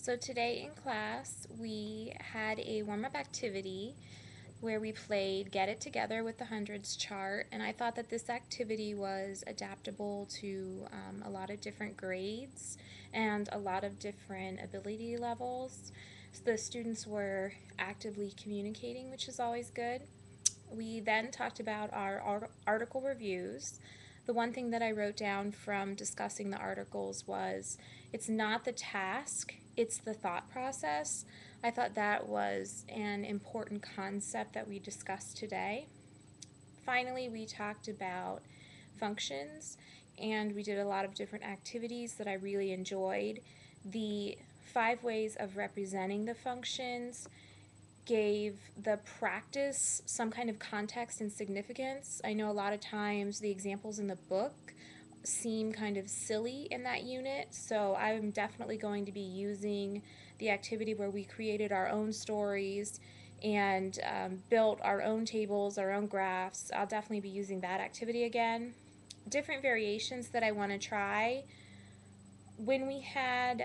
So today in class we had a warm-up activity where we played Get It Together with the Hundreds chart, and I thought that this activity was adaptable to a lot of different grades and a lot of different ability levels. So the students were actively communicating, which is always good. We then talked about our article reviews. The one thing that I wrote down from discussing the articles was it's not the task, it's the thought process. I thought that was an important concept that we discussed today. Finally, we talked about functions and we did a lot of different activities that I really enjoyed. The 5 ways of representing the functions gave the practice some kind of context and significance. I know a lot of times the examples in the book seem kind of silly in that unit, so I'm definitely going to be using the activity where we created our own stories and built our own tables, our own graphs. I'll definitely be using that activity again. Different variations that I want to try. When we had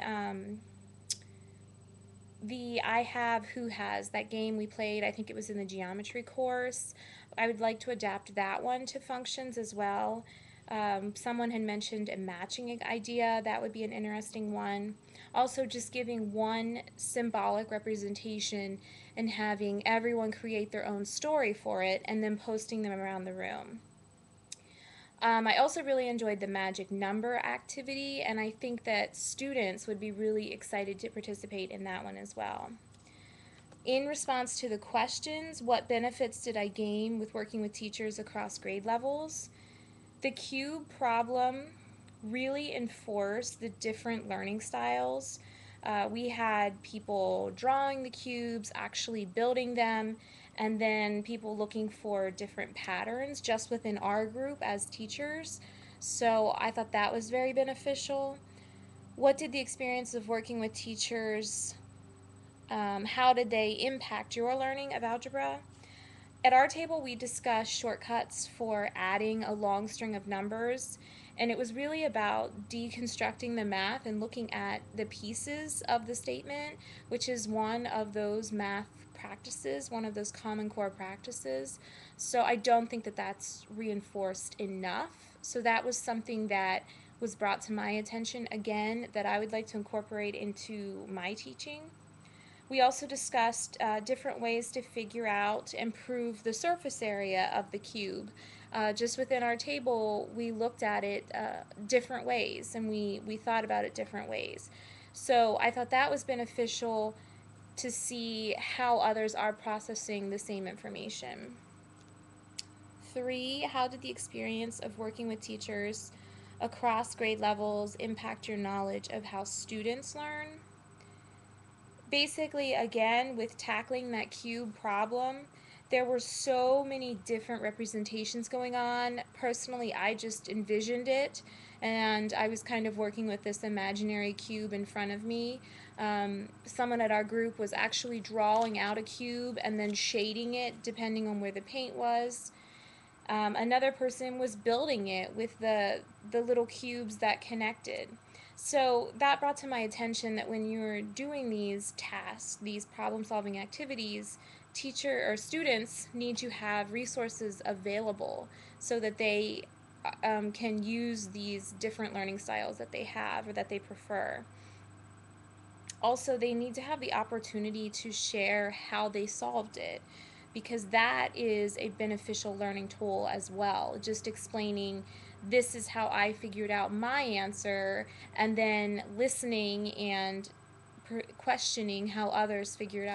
the I Have, Who Has, that game we played, I think it was in the geometry course. I would like to adapt that one to functions as well. Someone had mentioned a matching idea. That would be an interesting one. Also, just giving one symbolic representation and having everyone create their own story for it and then posting them around the room. I also really enjoyed the magic number activity, and I think that students would be really excited to participate in that one as well. In response to the questions, what benefits did I gain with working with teachers across grade levels? The cube problem really enforced the different learning styles. We had people drawing the cubes, actually building them, and then people looking for different patterns just within our group as teachers. So I thought that was very beneficial. What did the experience of working with teachers, how did they impact your learning of algebra? At our table, we discussed shortcuts for adding a long string of numbers, and it was really about deconstructing the math and looking at the pieces of the statement, which is one of those math practices, one of those common core practices. So I don't think that that's reinforced enough. So that was something that was brought to my attention again that I would like to incorporate into my teaching. We also discussed different ways to figure out and prove the surface area of the cube. Just within our table, we looked at it different ways and we thought about it different ways. So I thought that was beneficial to see how others are processing the same information. 3, how did the experience of working with teachers across grade levels impact your knowledge of how students learn? Basically, again, with tackling that cube problem, there were so many different representations going on. Personally, I just envisioned it, and I was kind of working with this imaginary cube in front of me. Someone at our group was actually drawing out a cube and then shading it depending on where the paint was. Another person was building it with the little cubes that connected. So that brought to my attention that when you're doing these tasks, these problem-solving activities, teacher or students need to have resources available so that they can use these different learning styles that they have or that they prefer. Also, they need to have the opportunity to share how they solved it, because that is a beneficial learning tool as well. Just explaining, this is how I figured out my answer, and then listening and questioning how others figured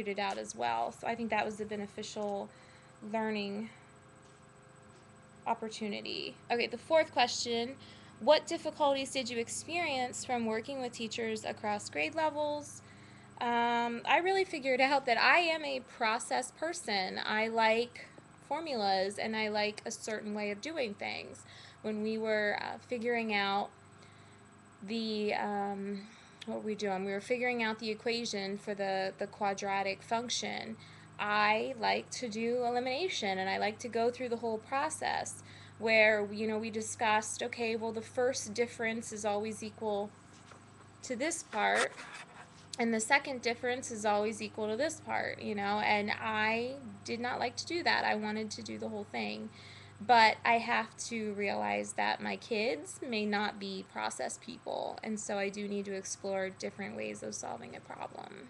it out as well. So I think that was a beneficial learning opportunity. Okay, the 4th question, what difficulties did you experience from working with teachers across grade levels? I really figured out that I am a process person. I like formulas and I like a certain way of doing things. When we were figuring out the, what were we doing? We were figuring out the equation for the quadratic function. I like to do elimination and I like to go through the whole process where, we discussed, okay, well, the first difference is always equal to this part. And the second difference is always equal to this part, you know, and I did not like to do that. I wanted to do the whole thing. But I have to realize that my kids may not be process people, and so I do need to explore different ways of solving a problem.